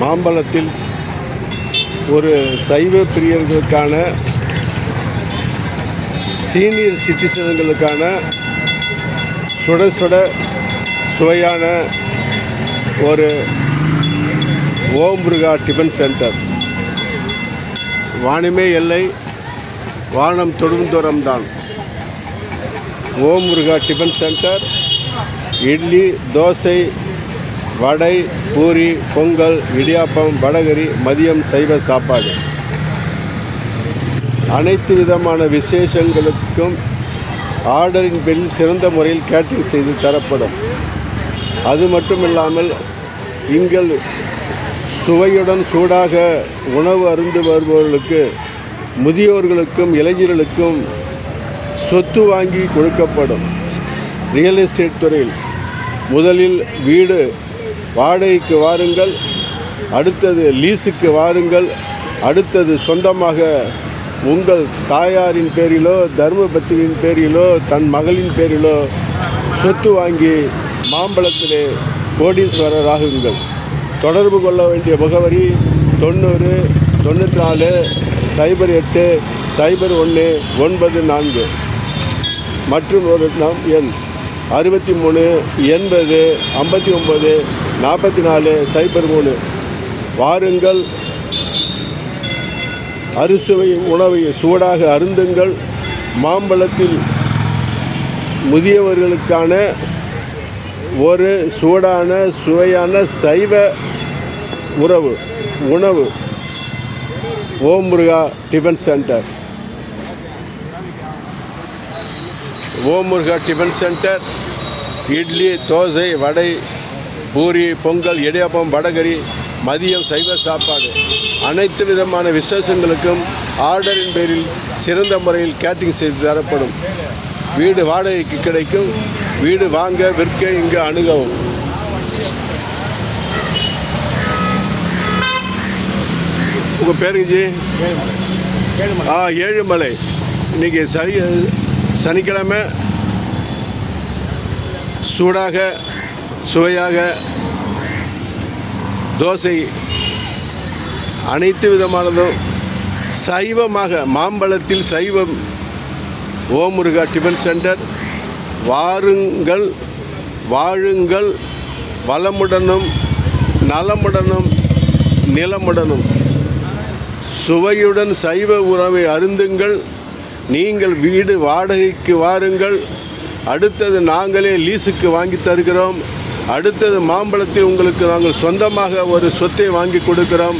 மாம்பழத்தில் ஒரு சைவ பிரியர்களுக்கான சீனியர் சிட்டிசன்களுக்கான சுட சுட சுவையான ஒரு ஓம் முருகா டிஃபன் சென்டர். வானமே எல்லை, வானம் தொடும் தூரம்தான். ஓம் முருகா டிஃபன் சென்டர் இட்லி, தோசை, வடை, பூரி, பொங்கல், இடியாப்பம், வடகரி, மதியம் சைவ சாப்பாடு. அனைத்து விதமான விசேஷங்களுக்கும் ஆர்டரின் பேரில் சிறந்த முறையில் கேட்டரிங் செய்து தரப்படும். அது மட்டும் இல்லாமல் இங்கள் சுவையுடன் சூடாக உணவு அருந்து வருபவர்களுக்கு, முதியோர்களுக்கும் இளைஞர்களுக்கும் சொத்து வாங்கி கொடுக்கப்படும். ரியல் எஸ்டேட் துறையில் முதலில் வீடு வாடகைக்கு வாருங்கள், அடுத்தது லீஸுக்கு வாருங்கள், அடுத்தது சொந்தமாக உங்கள் தாயாரின் பேரிலோ, தர்மபத்திரியின் பேரிலோ, தன் மகளின் பேரிலோ சொத்து வாங்கி மாம்பழத்திலே கோடீஸ்வரராகுங்கள். தொடர்பு கொள்ள வேண்டிய முகவரி 90 94 08 01 94 மற்றும் ஒரு எண் 63 80 59 44 03. வாருங்கள், அறுசுவை உணவை சூடாக அருந்துங்கள். மாம்பழத்தில் முதியவர்களுக்கான ஒரு சூடான சுவையான சைவ உணவு ஓம் முருகா டிஃபன் சென்டர். ஓம் முருகா டிஃபன் சென்டர் இட்லி, தோசை, வடை, பூரி, பொங்கல், இடியாப்பம், வடகரி, மதியம் சைவ சாப்பாடு. அனைத்து விதமான விசேஷங்களுக்கும் ஆர்டரின் பேரில் சிறந்த முறையில் கேட்டரிங் செய்து தரப்படும். வீடு வாடகைக்கு கிடைக்கும். வீடு வாங்க விற்க இங்கு அணுகவும். உங்கள் பேருங்க ஜி? ஏழுமலை. இன்றைக்கி சனிக்கிழமை சூடாக சுவையாக தோசை, அனைத்து விதமானதும் சைவமாக, மாம்பழத்தில் சைவம். ஓம் முருகா டிஃபன் சென்டர். வாருங்கள், வாழுங்கள், வளமுடனும் நலமுடனும் நிலமுடனும் சுவையுடன் சைவ உணவை அருந்துங்கள். நீங்கள் வீடு வாடகைக்கு வாருங்கள். அடுத்தது நாங்களே லீஸுக்கு வாங்கி தருகிறோம். அடுத்தது மாம்பழத்தில் உங்களுக்கு நாங்கள் சொந்தமாக ஒரு சொத்தை வாங்கி கொடுக்கிறோம்.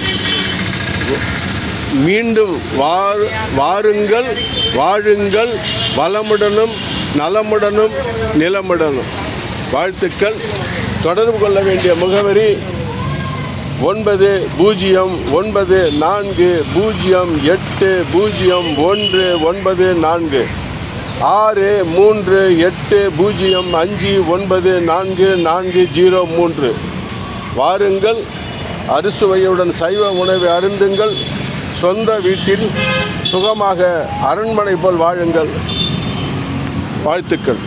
மீண்டும் வாருங்கள், வாழுங்கள், வளமுடனும் நலமுடனும் நிலமுடனும். வாழ்த்துக்கள். தொடர்பு கொள்ள வேண்டிய முகவரி 9040800194 638059443. வாருங்கள், அறுசுவையுடன் சைவ உணவை அருந்துங்கள். சொந்த வீட்டில் சுகமாக அரண்மனை போல் வாழுங்கள். வாழ்த்துக்கள்.